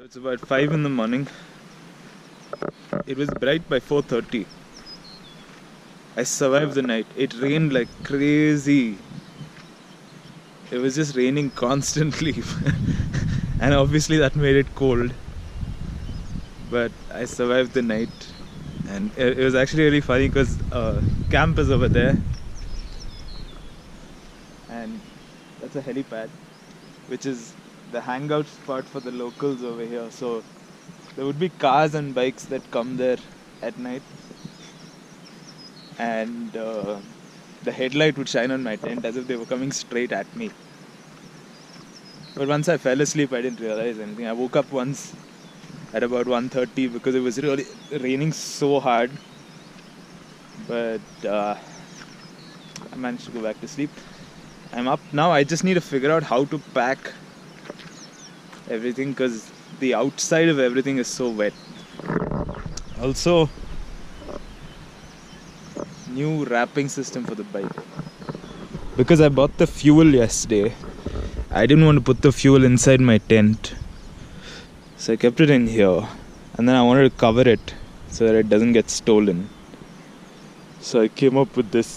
So it's about 5 in the morning. It was bright by 4:30. I survived the night. It rained like crazy. It was just raining constantly. And obviously that made it cold. But I survived the night. And it was actually really funny because camp is over there. And that's a helipad, which is the hangout spot for the locals over here. So there would be cars and bikes that come there at night. And the headlight would shine on my tent as if they were coming straight at me. But once I fell asleep, I didn't realize anything. I woke up once at about 1:30 because it was really raining so hard. But I managed to go back to sleep. I'm up now. I just need to figure out how to pack everything because the outside of everything is so wet. Also, new wrapping system for the bike. Because I bought the fuel yesterday, I didn't want to put the fuel inside my tent. So I kept it in here. And then I wanted to cover it so that it doesn't get stolen. So I came up with this.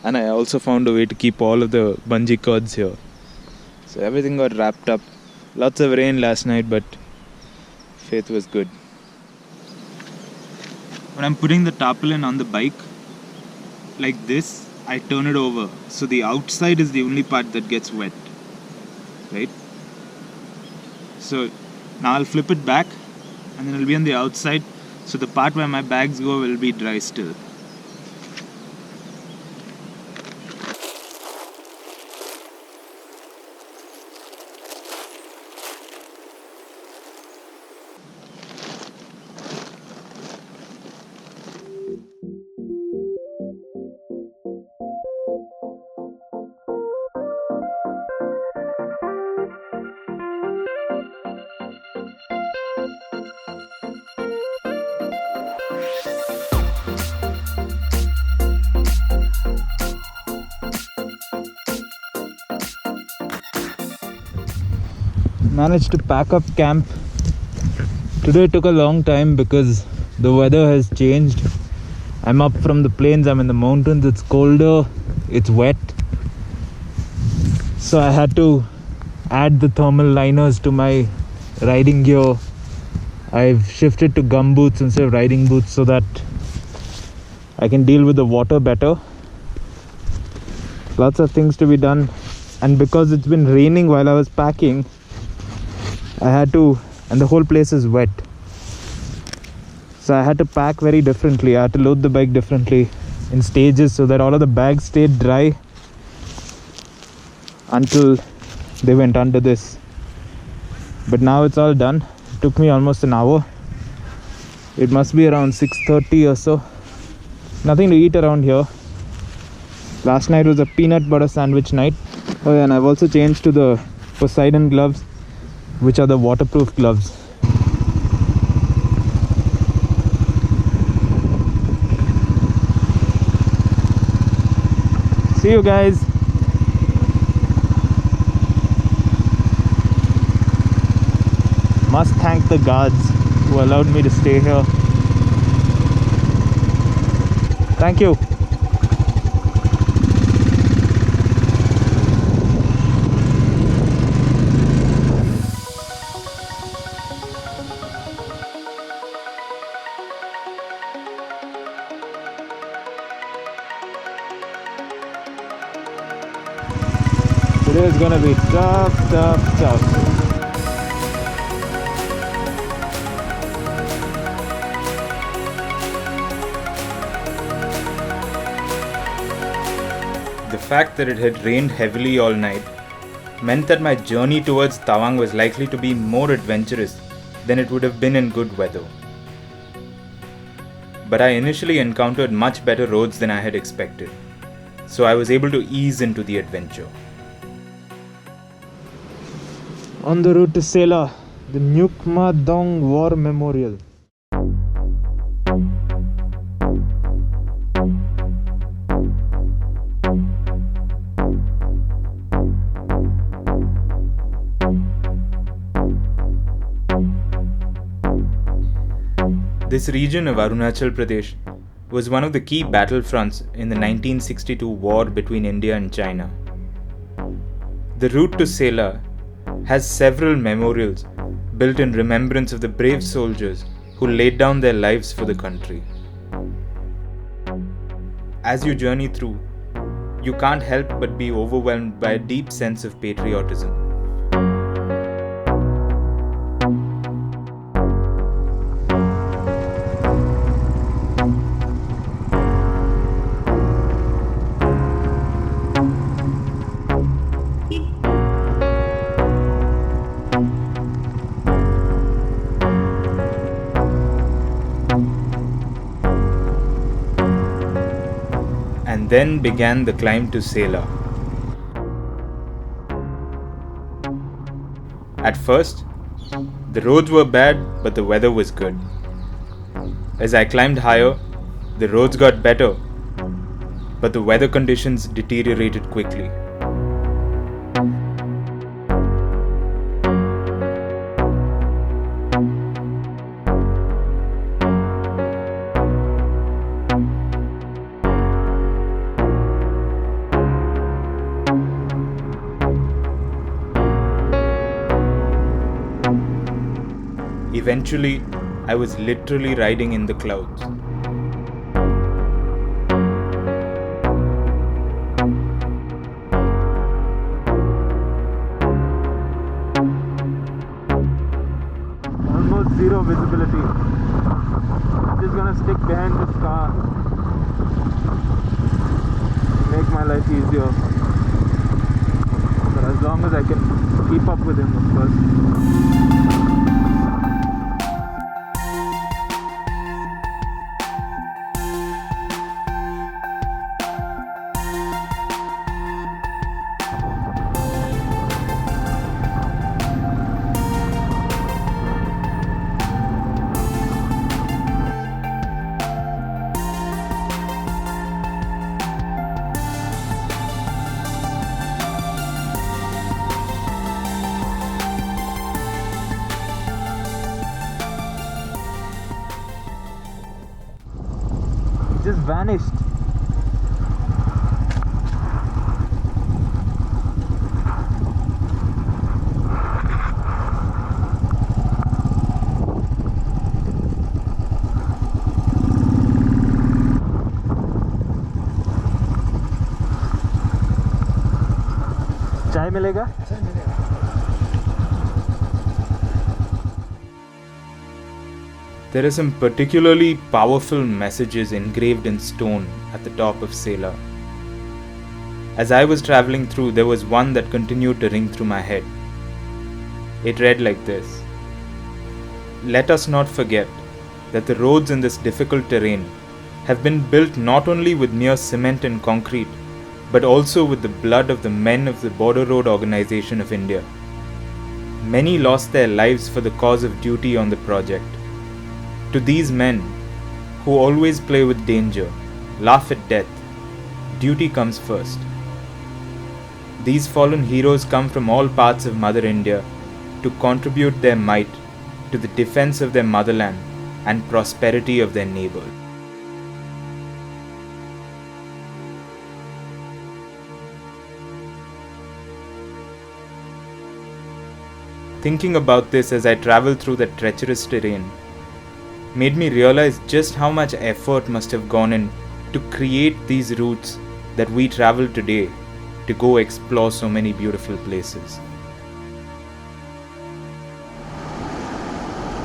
And I also found a way to keep all of the bungee cords here. So everything got wrapped up. Lots of rain last night, but faith was good. When I'm putting the tarpaulin on the bike, like this, I turn it over. So the outside is the only part that gets wet. Right? So now I'll flip it back and then it'll be on the outside. So the part where my bags go will be dry still. Managed to pack up camp. Today took a long time because the weather has changed. I'm up from the plains, I'm in the mountains, it's colder, it's wet. So I had to add the thermal liners to my riding gear. I've shifted to gum boots instead of riding boots so that I can deal with the water better. Lots of things to be done, and because it's been raining while I was packing, I had to, and the whole place is wet, so I had to pack very differently. I had to load the bike differently in stages so that all of the bags stayed dry until they went under this. But now it's all done. It took me almost an hour. It must be around 6:30 or so. Nothing to eat around here. Last night was a peanut butter sandwich night. Oh yeah, and I've also changed to the Poseidon gloves, which are the waterproof gloves. See you guys. Must thank the guards who allowed me to stay here. Thank you. Today is gonna be tough. The fact that it had rained heavily all night meant that my journey towards Tawang was likely to be more adventurous than it would have been in good weather. But I initially encountered much better roads than I had expected, so I was able to ease into the adventure. On the route to Sela, the Nyukma Dong War Memorial. This region of Arunachal Pradesh was one of the key battlefronts in the 1962 war between India and China. The route to Sela has several memorials built in remembrance of the brave soldiers who laid down their lives for the country. As you journey through, you can't help but be overwhelmed by a deep sense of patriotism. And then began the climb to Sela. At first, the roads were bad, but the weather was good. As I climbed higher, the roads got better, but the weather conditions deteriorated quickly. Eventually, I was literally riding in the clouds. Almost zero visibility. I'm just gonna stick behind this car. Make my life easier. But as long as I can keep up with him, of course. Just vanished. चाय मिलेगा? There are some particularly powerful messages engraved in stone at the top of Sela. As I was traveling through, there was one that continued to ring through my head. It read like this: "Let us not forget that the roads in this difficult terrain have been built not only with mere cement and concrete, but also with the blood of the men of the Border Road Organization of India. Many lost their lives for the cause of duty on the project. To these men, who always play with danger, laugh at death, duty comes first. These fallen heroes come from all parts of Mother India to contribute their might to the defense of their motherland and prosperity of their neighbors." Thinking about this as I traveled through the treacherous terrain made me realize just how much effort must have gone in to create these routes that we travel today to go explore so many beautiful places.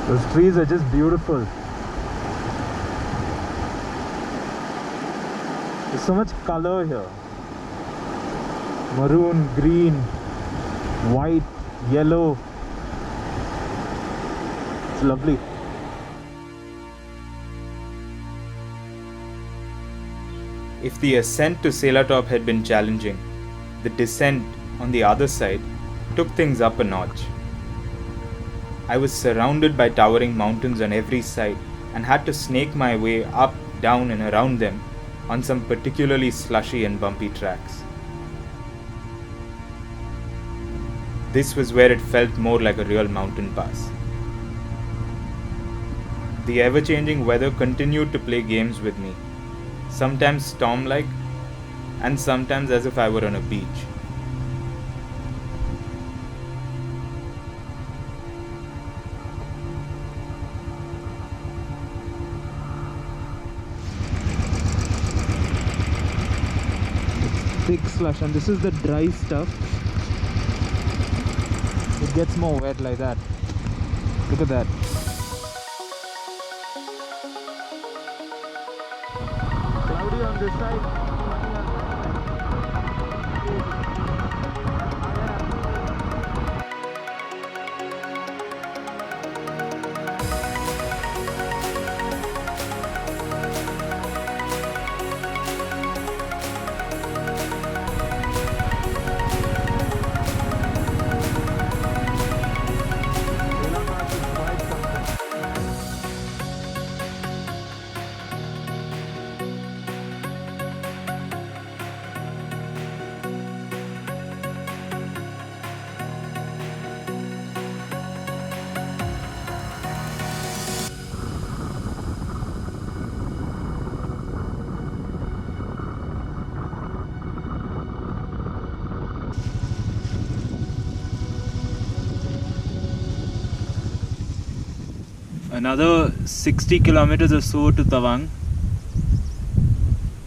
Those trees are just beautiful. There's so much color here. Maroon, green, white, yellow. It's lovely. If the ascent to Sela Top had been challenging, the descent on the other side took things up a notch. I was surrounded by towering mountains on every side and had to snake my way up, down and around them on some particularly slushy and bumpy tracks. This was where it felt more like a real mountain pass. The ever-changing weather continued to play games with me, sometimes storm-like, and sometimes as if I were on a beach. Thick slush, and this is the dry stuff. It gets more wet like that. Look at that. Cloudy on this side. Another 60 kilometers or so to Tawang.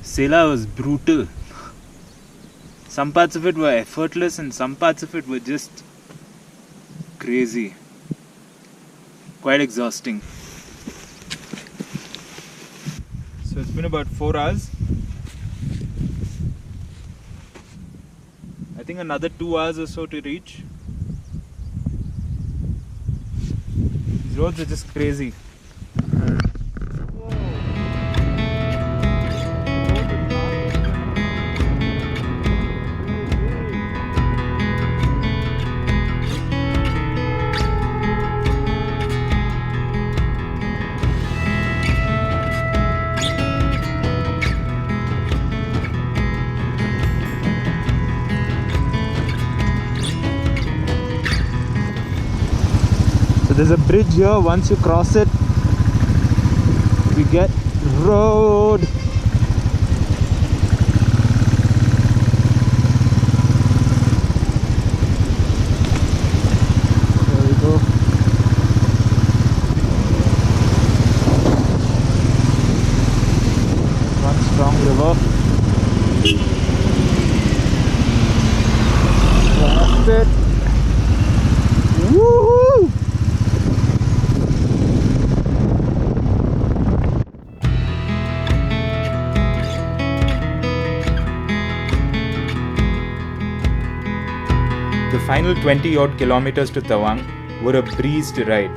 Sela was brutal. Some parts of it were effortless and some parts of it were just crazy. Quite exhausting. So it's been about 4 hours. I think another 2 hours or so to reach. These roads are just crazy. There's a bridge here. Once you cross it, you get road. There we go. One strong river. That's it. Woohoo! The final 20 odd kilometers to Tawang were a breeze to ride.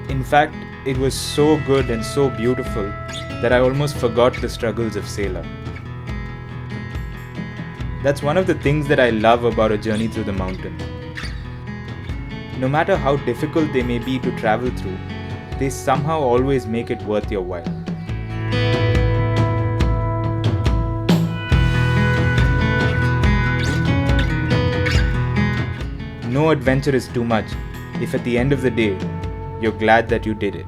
In fact, it was so good and so beautiful that I almost forgot the struggles of Sela. That's one of the things that I love about a journey through the mountain. No matter how difficult they may be to travel through, they somehow always make it worth your while. No adventure is too much if at the end of the day, you're glad that you did it.